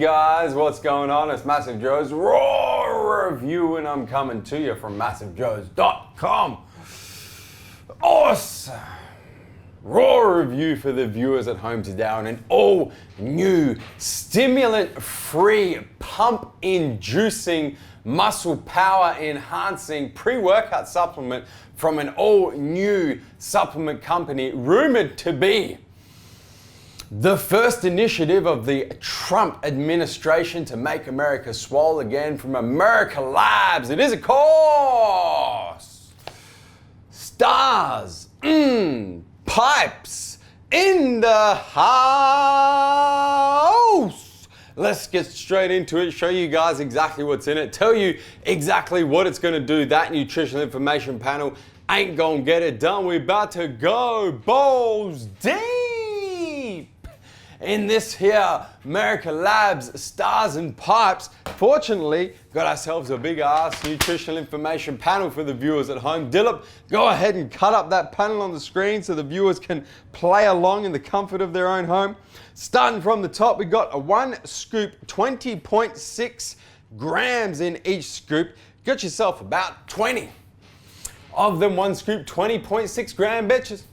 guys, what's going on? It's MassiveJoes RAW review, and I'm coming to you from MassiveJoes.com. Awesome! Raw review for the viewers at home today on an all new stimulant-free, pump-inducing, muscle power enhancing pre-workout supplement from an all new supplement company rumored to be the first initiative of the Trump administration to make America swole again, from Merica Labz. It is, of course, stars, pipes in the house. Let's get straight into it, show you guys exactly what's in it, tell you exactly what it's going to do. That nutritional information panel ain't gonna get it done. We're about to go balls deep in this here Merica Labz stars and pipes. Fortunately, got ourselves a big ass nutritional information panel for the viewers at home. Dilip, go ahead and cut up that panel on the screen so the viewers can play along in the comfort of their own home. Starting from the top, we got a 1 scoop, 20.6 grams in each scoop. Got yourself about 20 of them. 1 scoop, 20.6 gram bitches.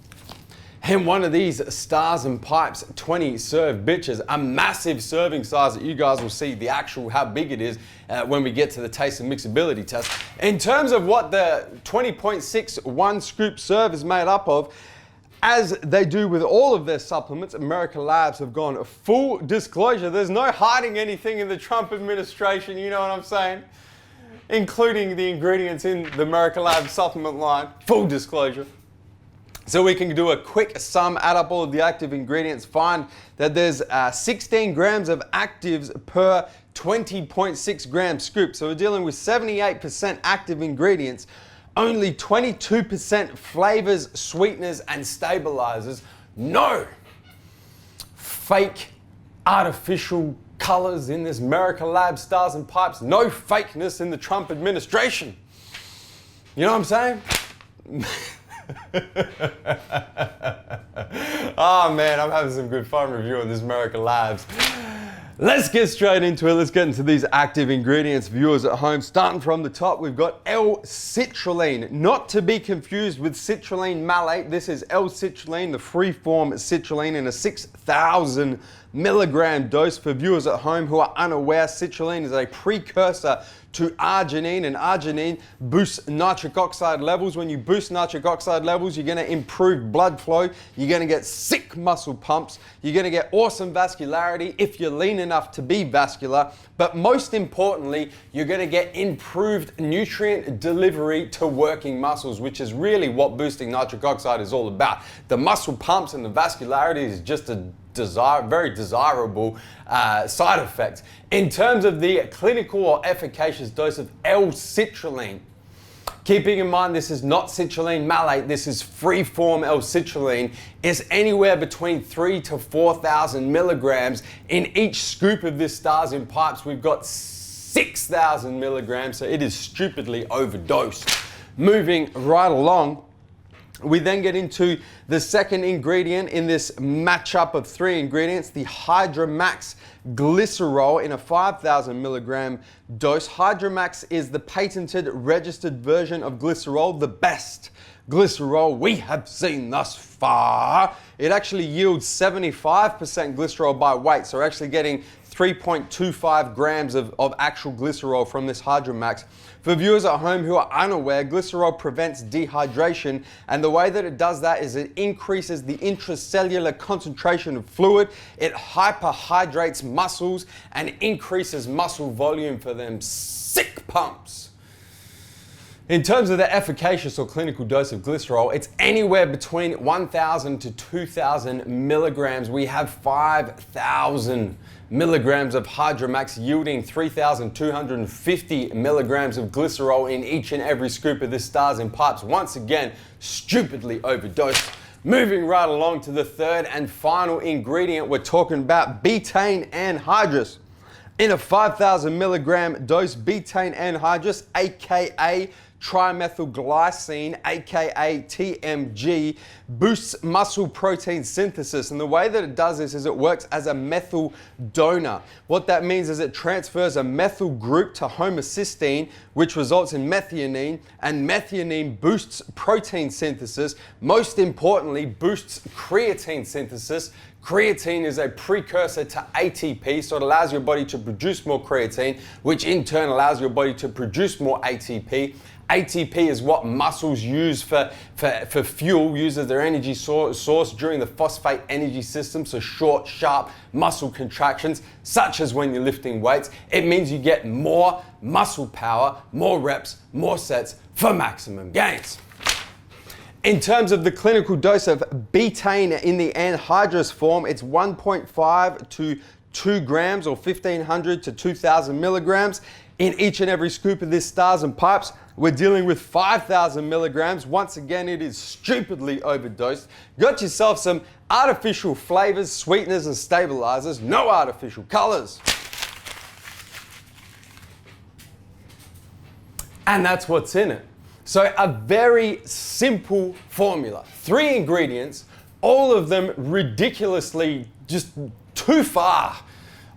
And one of these stars and pipes 20 serve bitches, a massive serving size that you guys will see the actual how big it is when we get to the taste and mixability test. In terms of what the 20.6 1 scoop serve is made up of, as they do with all of their supplements, Merica Labz have gone full disclosure. There's no hiding anything in the Trump administration, you know what I'm saying? Including the ingredients in the Merica Labz supplement line, full disclosure. So we can do a quick sum, add up all of the active ingredients, find that there's 16 grams of actives per 20.6 gram scoop. So we're dealing with 78% active ingredients, only 22% flavors, sweeteners, and stabilizers. No fake artificial colors in this Merica Labz stars and pipes. No fakeness in the Trump administration. You know what I'm saying? Oh man, I'm having some good fun reviewing this Merica Labz. Let's get straight into it. Let's get into these active ingredients, viewers at home. Starting from the top, we've got L-citrulline, not to be confused with citrulline malate. This is L-citrulline, the free-form citrulline, in a 6,000 milligram dose. For viewers at home who are unaware, citrulline is a precursor to arginine, and arginine boosts nitric oxide levels. When you boost nitric oxide levels, you're going to improve blood flow, you're going to get sick muscle pumps, you're going to get awesome vascularity if you're lean enough to be vascular, but most importantly, you're going to get improved nutrient delivery to working muscles, which is really what boosting nitric oxide is all about. The muscle pumps and the vascularity is just a very desirable side effect. In terms of the clinical or efficacious dose of L-citrulline, keeping in mind this is not citrulline malate, this is free-form L-citrulline, is anywhere between 3,000 to 4,000 milligrams. In each scoop of this stars in pipes, we've got 6,000 milligrams, so it is stupidly overdosed. Moving right along, we then get into the second ingredient in this matchup of 3 ingredients, the Hydra Max Glycerol in a 5,000 milligram dose. Hydra Max is the patented, registered version of glycerol, the best glycerol we have seen thus far. It actually yields 75% glycerol by weight, so we're actually getting 3.25 grams of actual glycerol from this Hydra Max. For viewers at home who are unaware, glycerol prevents dehydration, and the way that it does that is it increases the intracellular concentration of fluid, it hyperhydrates muscles, and increases muscle volume for them sick pumps. In terms of the efficacious or clinical dose of glycerol, it's anywhere between 1,000 to 2,000 milligrams. We have 5,000 milligrams of Hydra Max yielding 3,250 milligrams of glycerol in each and every scoop of this stars in pipes. Once again, stupidly overdosed. Moving right along to the third and final ingredient, we're talking about Betaine Anhydrous. In a 5,000 milligram dose, Betaine Anhydrous, aka trimethylglycine, aka TMG, boosts muscle protein synthesis. And the way that it does this is it works as a methyl donor. What that means is it transfers a methyl group to homocysteine, which results in methionine, and methionine boosts protein synthesis. Most importantly, boosts creatine synthesis. Creatine is a precursor to ATP, so it allows your body to produce more creatine, which in turn allows your body to produce more ATP. ATP is what muscles use for fuel, use as their energy source during the phosphate energy system, so short, sharp muscle contractions, such as when you're lifting weights. It means you get more muscle power, more reps, more sets for maximum gains. In terms of the clinical dose of betaine in the anhydrous form, it's 1.5 to 2 grams or 1,500 to 2,000 milligrams. In each and every scoop of this Stars and Pipes, we're dealing with 5,000 milligrams. Once again, it is stupidly overdosed. Got yourself some artificial flavors, sweeteners, and stabilizers. No artificial colors. And that's what's in it. So a very simple formula. 3 ingredients, all of them ridiculously just too far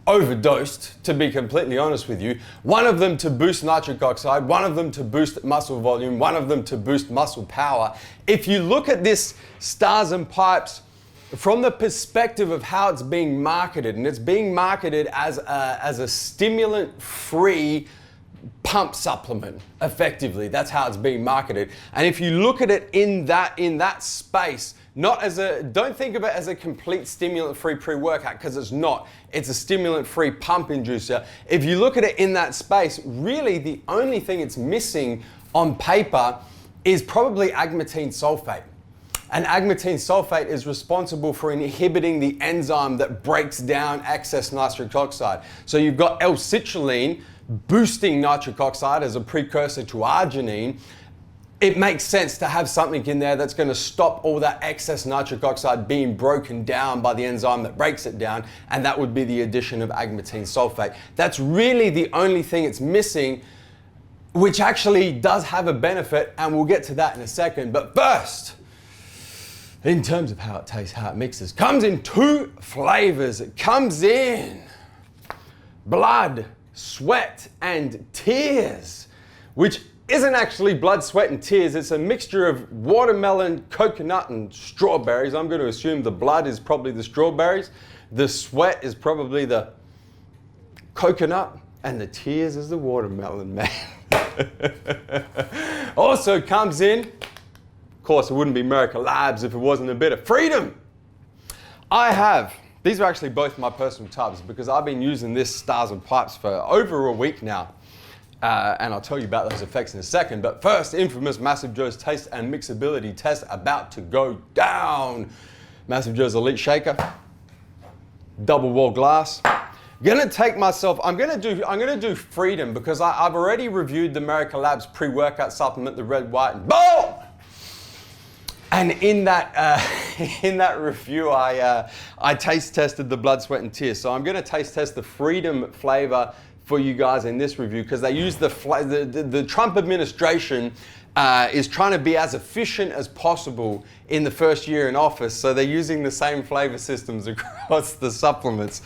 overdosed, to be completely honest with you. One of them to boost nitric oxide, one of them to boost muscle volume, one of them to boost muscle power. If you look at this Stars and Pipes from the perspective of how it's being marketed, and it's being marketed as a stimulant-free pump supplement, effectively. That's how it's being marketed. And if you look at it in that space, don't think of it as a complete stimulant-free pre-workout, because it's not. It's a stimulant-free pump inducer. If you look at it in that space, really the only thing it's missing on paper is probably agmatine sulfate. And agmatine sulfate is responsible for inhibiting the enzyme that breaks down excess nitric oxide. So you've got L-citrulline boosting nitric oxide as a precursor to arginine. It makes sense to have something in there that's going to stop all that excess nitric oxide being broken down by the enzyme that breaks it down, and that would be the addition of agmatine sulfate. That's really the only thing it's missing, which actually does have a benefit, and we'll get to that in a second. But first, in terms of how it tastes, how it mixes, comes in 2 flavors. It comes in blood, sweat, and tears, which isn't actually blood, sweat, and tears. It's a mixture of watermelon, coconut, and strawberries. I'm going to assume the blood is probably the strawberries, the sweat is probably the coconut, and the tears is the watermelon, man. Also comes in, of course, it wouldn't be Merica Labz if it wasn't a bit of freedom. These are actually both my personal tubs, because I've been using this Stars and Pipes for over a week now. And I'll tell you about those effects in a second. But first, infamous MassiveJoes taste and mixability test about to go down. MassiveJoes Elite Shaker, double wall glass. I'm gonna do Freedom, because I've already reviewed the Merica Labz pre-workout supplement, the red, white, and boom! And in that review, I taste tested the blood, sweat, and tears. So I'm going to taste test the Freedom flavor for you guys in this review, because they use the Trump administration is trying to be as efficient as possible in the first year in office. So they're using the same flavor systems across the supplements.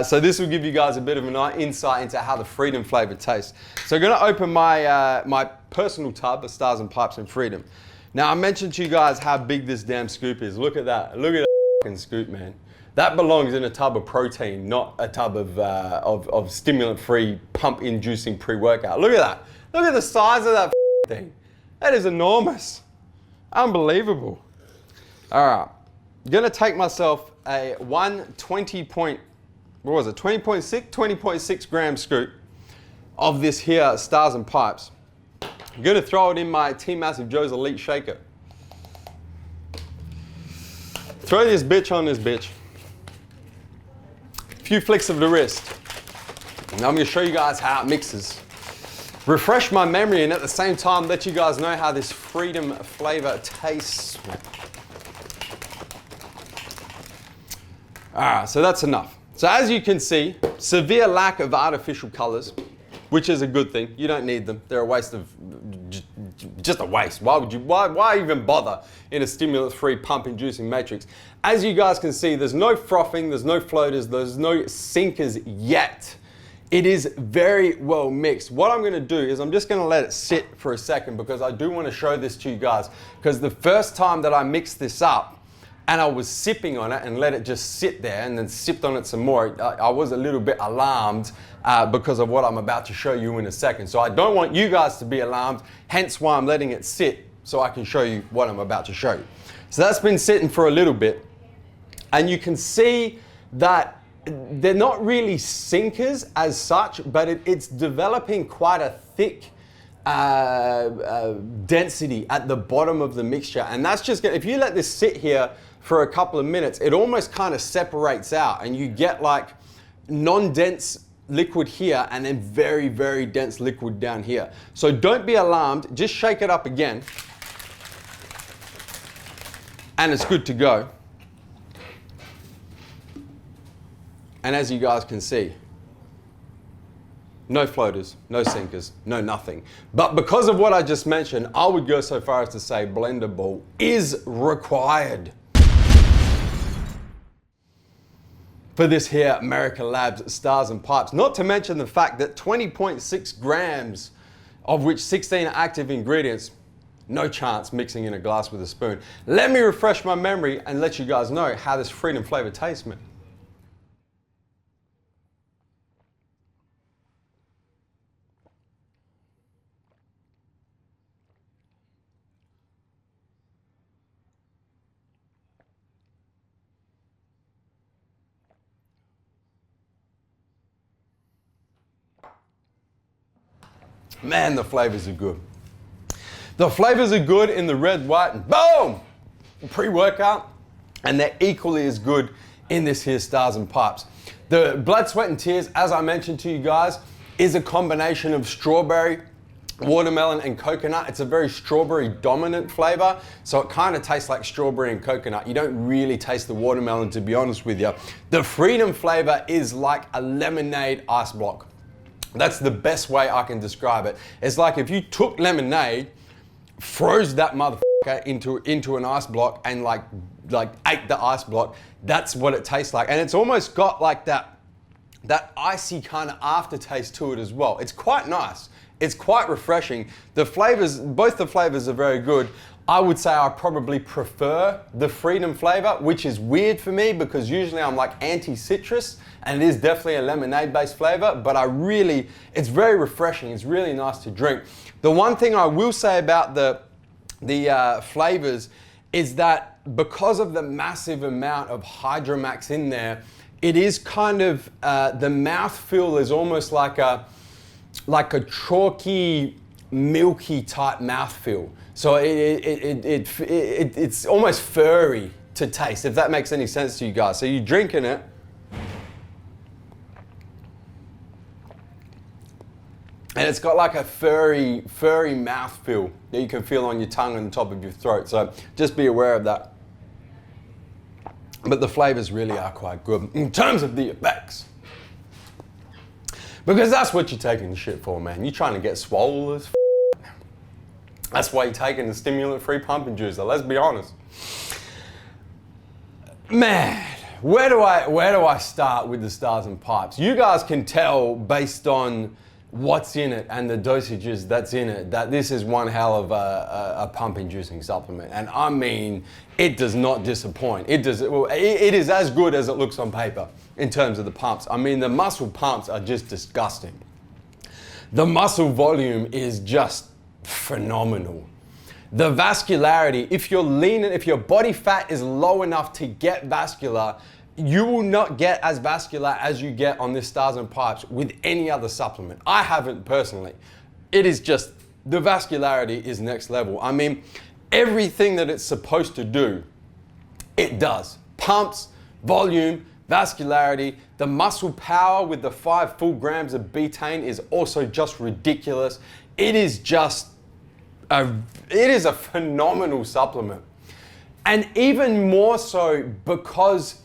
So this will give you guys a bit of an insight into how the Freedom flavor tastes. So I'm going to open my personal tub of Stars and Pipes and Freedom. Now, I mentioned to you guys how big this damn scoop is. Look at that. Look at that fucking scoop, man. That belongs in a tub of protein, not a tub of stimulant-free, pump-inducing pre-workout. Look at that. Look at the size of that thing. That is enormous. Unbelievable. All right. I'm going to take myself a 20.6 gram scoop of this here Stars and Pipes. I'm going to throw it in my Team MassiveJoes Elite Shaker. Throw this bitch on this bitch. A few flicks of the wrist. And I'm going to show you guys how it mixes. Refresh my memory, and at the same time let you guys know how this Freedom flavor tastes. Alright, so that's enough. So as you can see, severe lack of artificial colors, which is a good thing. You don't need them. They're a waste of just a waste. Why even bother in a stimulant-free pump-inducing matrix? As you guys can see, there's no frothing, there's no floaters, there's no sinkers yet. It is very well mixed. What I'm gonna do is I'm just gonna let it sit for a second because I do wanna show this to you guys. Because the first time that I mixed this up and I was sipping on it and let it just sit there and then sipped on it some more, I was a little bit alarmed because of what I'm about to show you in a second. So I don't want you guys to be alarmed, hence why I'm letting it sit so I can show you what I'm about to show you. So that's been sitting for a little bit and you can see that they're not really sinkers as such, but it's developing quite a thick density at the bottom of the mixture. And that's just, if you let this sit here for a couple of minutes, it almost kind of separates out and you get like non-dense liquid here and then very, very dense liquid down here. So don't be alarmed, just shake it up again and it's good to go. And as you guys can see, no floaters, no sinkers, no nothing. But because of what I just mentioned, I would go so far as to say blender ball is required for this here Merica Labz stars and pipes. Not to mention the fact that 20.6 grams, of which 16 are active ingredients, no chance mixing in a glass with a spoon. Let me refresh my memory and let you guys know how this freedom flavor tastes, man. Man, the flavors are good. The flavors are good in the red, white, and boom! Pre-workout, and they're equally as good in this here stars and pipes. The blood, sweat, and tears, as I mentioned to you guys, is a combination of strawberry, watermelon, and coconut. It's a very strawberry dominant flavor, so it kind of tastes like strawberry and coconut. You don't really taste the watermelon, to be honest with you. The freedom flavor is like a lemonade ice block. That's the best way I can describe it. It's like if you took lemonade, froze that motherfucker into an ice block and like ate the ice block. That's what it tastes like. And it's almost got like that icy kind of aftertaste to it as well. It's quite nice. It's quite refreshing. The flavors, both the flavors are very good. I would say I probably prefer the freedom flavor, which is weird for me because usually I'm like anti-citrus and it is definitely a lemonade based flavor, but it's very refreshing. It's really nice to drink. The one thing I will say about the flavors is that because of the massive amount of Hydra Max in there, it is kind of, the mouthfeel is almost like a chalky, milky type mouthfeel. So it's almost furry to taste, if that makes any sense to you guys. So you're drinking it, and it's got like a furry mouthfeel that you can feel on your tongue and the top of your throat. So just be aware of that. But the flavors really are quite good in terms of the effects. Because that's what you're taking the shit for, man. You're trying to get swole as f***. That's why you're taking the stimulant-free pumping juicer, let's be honest. Man, where do I start with the stars and pipes? You guys can tell based on what's in it and the dosages that's in it that this is one hell of a pump-inducing supplement. And I mean, it does not disappoint. It is as good as it looks on paper in terms of the pumps. I mean, the muscle pumps are just disgusting. The muscle volume is just phenomenal. The vascularity, if you're lean, if your body fat is low enough to get vascular, you will not get as vascular as you get on this stars and pipes with any other supplement. I haven't personally. It is just, the vascularity is next level. I mean, everything that it's supposed to do, it does. Pumps, volume, vascularity, the muscle power with the 5 full grams of betaine is also just ridiculous. It is just it is a phenomenal supplement. And even more so because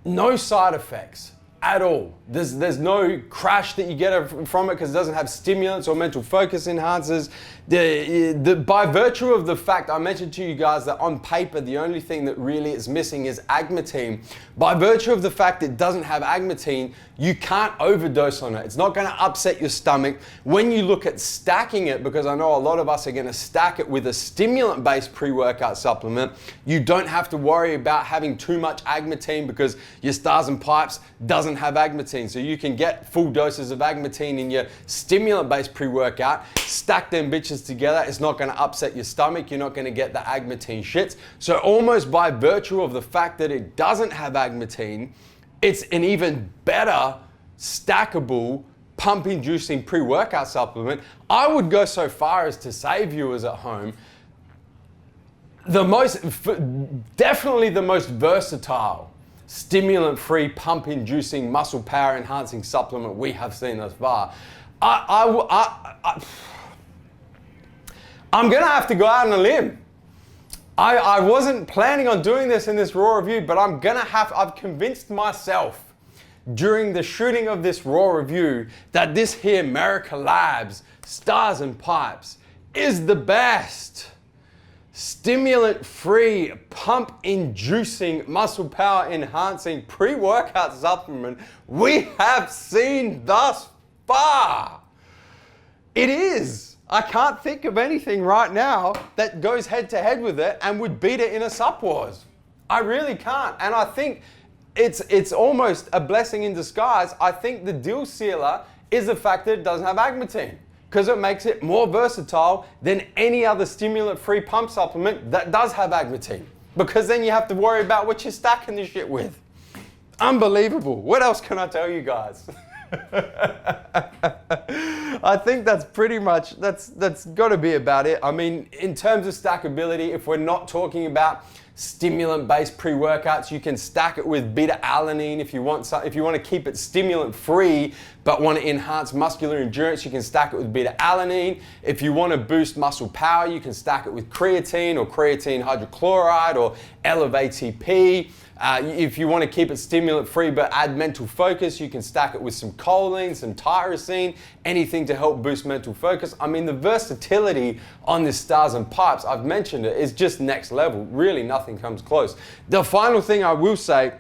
no side effects at all. There's no crash that you get from it because it doesn't have stimulants or mental focus enhancers. By virtue of the fact I mentioned to you guys that on paper the only thing that really is missing is agmatine. By virtue of the fact it doesn't have agmatine, you can't overdose on it. It's not going to upset your stomach. When you look at stacking it, because I know a lot of us are going to stack it with a stimulant-based pre-workout supplement, you don't have to worry about having too much agmatine because your Stars and Pipes doesn't have agmatine. So you can get full doses of agmatine in your stimulant-based pre-workout, stack them bitches together. It's not going to upset your stomach. You're not going to get the agmatine shits. So almost by virtue of the fact that it doesn't have agmatine, it's an even better stackable pump-inducing pre-workout supplement. I would go so far as to say, viewers at home, definitely the most versatile stimulant-free pump-inducing muscle power enhancing supplement we have seen thus far. I'm gonna have to go out on a limb. I wasn't planning on doing this in this raw review, but I've convinced myself during the shooting of this raw review that this here Merica Labz Stars and Pipes is the best stimulant-free, pump-inducing, muscle power enhancing pre-workout supplement we have seen thus far. It is. I can't think of anything right now that goes head-to-head with it and would beat it in a sup wars. I really can't. And I think it's almost a blessing in disguise. I think the deal sealer is the fact that it doesn't have agmatine, because it makes it more versatile than any other stimulant-free pump supplement that does have agmatine. Because then you have to worry about what you're stacking this shit with. Unbelievable. What else can I tell you guys? I think that's pretty much, that's got to be about it. I mean, in terms of stackability, if we're not talking about stimulant-based pre-workouts, you can stack it with beta-alanine if you want to keep it stimulant-free but want to enhance muscular endurance. You can stack it with beta-alanine. If you want to boost muscle power, you can stack it with creatine or creatine hydrochloride or Elevate-TP. If you want to keep it stimulant-free but add mental focus, you can stack it with some choline, some tyrosine, anything to help boost mental focus. I mean, the versatility on this Stars and Pipes, I've mentioned it, is just next level. Really, nothing comes close. The final thing I will say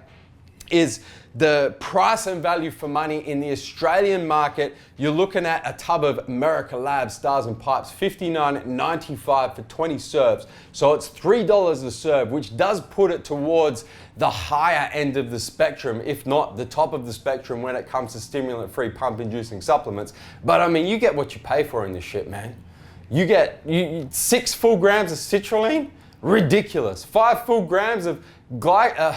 is the price and value for money in the Australian market. You're looking at a tub of Merica Labz Stars and Pipes, $59.95 for 20 serves. So it's $3 a serve, which does put it towards the higher end of the spectrum, if not the top of the spectrum when it comes to stimulant-free pump-inducing supplements. But I mean, you get what you pay for in this shit, man. You get 6 full grams of citrulline, ridiculous. 5 full grams of glycerol,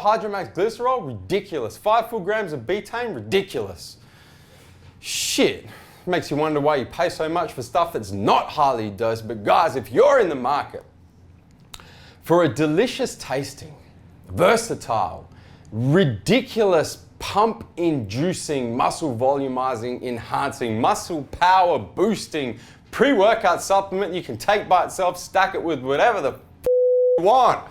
Hydra Max Glycerol, ridiculous. 5 full grams of betaine, ridiculous. Shit, makes you wonder why you pay so much for stuff that's not highly dosed. But guys, if you're in the market for a delicious tasting, versatile, ridiculous pump-inducing, muscle volumizing, enhancing, muscle power boosting pre-workout supplement you can take by itself, stack it with whatever the you want,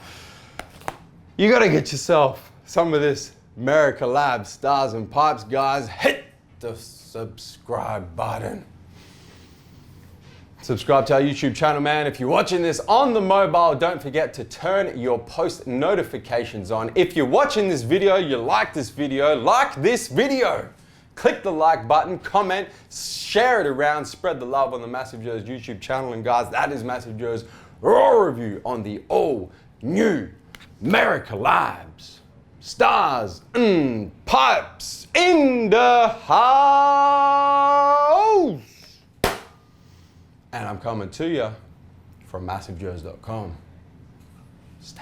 you gotta get yourself some of this Merica Labz Stars and Pipes, guys. Hit the subscribe button. Subscribe to our YouTube channel, man. If you're watching this on the mobile, don't forget to turn your post notifications on. If you're watching this video, you like this video, click the like button, comment, share it around, spread the love on the MassiveJoes YouTube channel. And guys, that is MassiveJoes RAW review on the all new Merica Labz Stars and Pipes in the house. And I'm coming to you from MassiveJoes.com. Stay